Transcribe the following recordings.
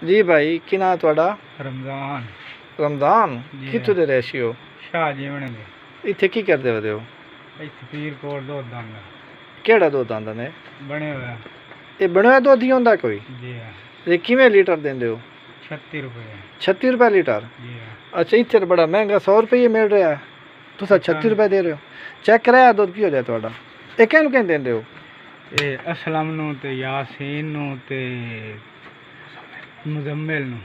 जी भाई की ना थोड़ा रमजान रमजान जी कितों दे रहे हो शाह जीवन दे इत्थे की करदे हो इत्थे फरीदकोट दुद्ध आंदा केड़ा दुद्ध आंदा ने बने हुआ ये बने हुआ दुद्ध ही होंदा कोई जी हाँ ये किवें लीटर देंदे हो 36 रुपये 36 रुपए लीटर जी हाँ अच्छा इत्थे तो बड़ा महंगा 100 रुपये मिल रहा है तुस 36 रुपए दे रहे हो चेक कराया दुद्ध की हो जाए थोड़ा ये कहन कहन देंदे हो ये असलम नू ते यासीन नू ते मुजम्मिल नू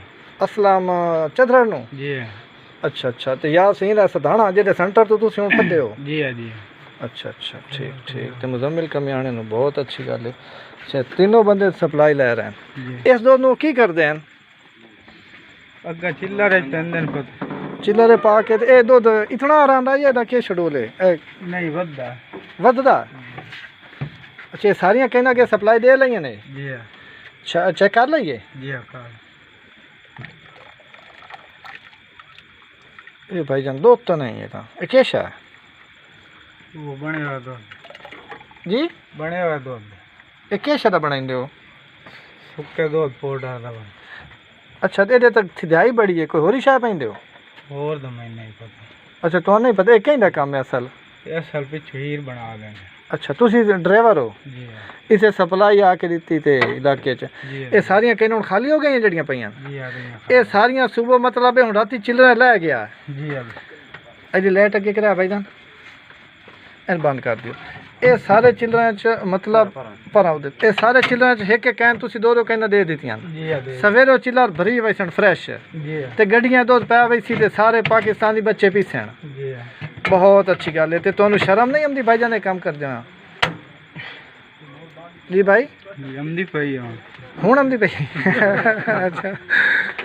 असलम चदरड़ नु जी हाँ अच्छा अच्छा तो यासीन है सधाना जेदे सेंटर तो तुसी हुण फदे हो जी हाँ जी हाँ अच्छा अच्छा ठीक ठीक तो मुजम्मिल कमियाने नु बहुत अच्छी गल है अच्छा तीनों बंदे सप्लाई ले रहे हैं जी इस दुद्ध नु की करदे हैं अग्गा चिल्लर पेंदे न पता चिल्लरे पा के ते ए दुद्ध इतना आरांदा जे दा के शेड्यूल है नहीं वद्दा वधदा अच्छा ये सारियां कहना के सप्लाई दे लईयां ने जी हाँ चेक कर लईए जी हाँ कार ये भाईजान दुद्ध तो नहीं है ये केश है वो बने हुआ दुद्ध जी बने हुआ दुद्ध ये केश दा बनाइंदे हो सुक्के दुद्ध पाउडर दा बन अच्छा ते तक थिदाई बड़ी है कोई होरी शाय पैंदे हो और तो मैं नहीं पता अच्छा तो नहीं पता ये कहीं दा काम है असल असल पिछू हीर बना देंगे अच्छा तुसी ड्राइवर हो जी हाँ इसे सप्लाई आके दित्ती ते इलाके च जी ये सारियां कहीं हुण खाली हो गई जड़ियां पईयां जी हाँ ये सारियां सुबह मतलब हुण राती चिल्लर लै गया जी हाँ अजी लाइट अगे कराया भाईजान इन बंद कर दियो ये सारे चिल्लर च मतलब भराओ दे ये सारे चिल्लर च एक एक कैन तुसी दो दो कैन दे दित्तियां जी हाँ दे सवेरे चिल्लर भरी वैसन फ्रेश जी हाँ ते गड्डियां दुद्ध पै वैसी ते सारे पाकिस्तानी बच्चे पीसन जी हाँ बहुत अच्छी गल है ते तुहानू शर्म नहीं आंदी भाईजान ये काम कर देना जी भाई जमदी पई हूँ हूँ आंदी पई अच्छा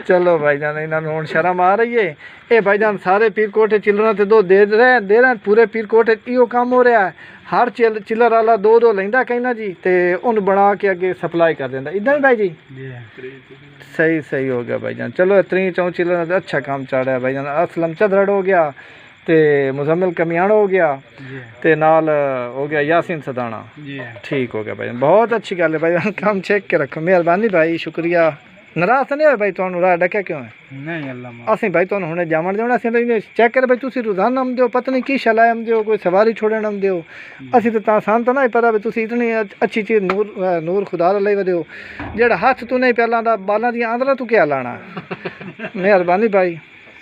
चलो भाईजान इन्होंने हूँ शर्म आ रही है ये भाईजान सारे पीरकोट चिल्लर ते दो दे रहे हैं पूरे पीरकोट इो काम हो रहा है हर चिल्लर वाला दो दो लेंदा कहना जी ते उन बना के अगे सप्लाई कर देंदा इदा ही भाई जी जी हाँ सही सही हो गया भाईजान चलो 3 चिल्लर अच्छा काम चल रहा है भाईजान असलम चदरड़ हो गया ते मुजम्मिल कमियान हो गया जी हाँ ते नाल हो गया यासीन सदाना जी हाँ ठीक हो गया भाई बहुत अच्छी गल है भाई काम चेक के रखो मेहरबानी भाई शुक्रिया नाराज तो नहीं हो भाई तुहानू राह डक्या क्यों है नहीं अल्लाह असं भाई तुहानू हुणे जामण देना असं भाई चेक कर भाई तुसी रोजाना आमदे हो पता नहीं की शलाय आमदे हो कोई सवारी छोड़न आमदे हो असी तो सान तो नहीं पता भी तुसी इतनी अच्छी चीज़ नूर नूर खुदा लाई वदे हो जेड़ा हथ तू नहीं पैलां दा बालां दी आंदरा तू क्या लाना मेहरबानी भाई।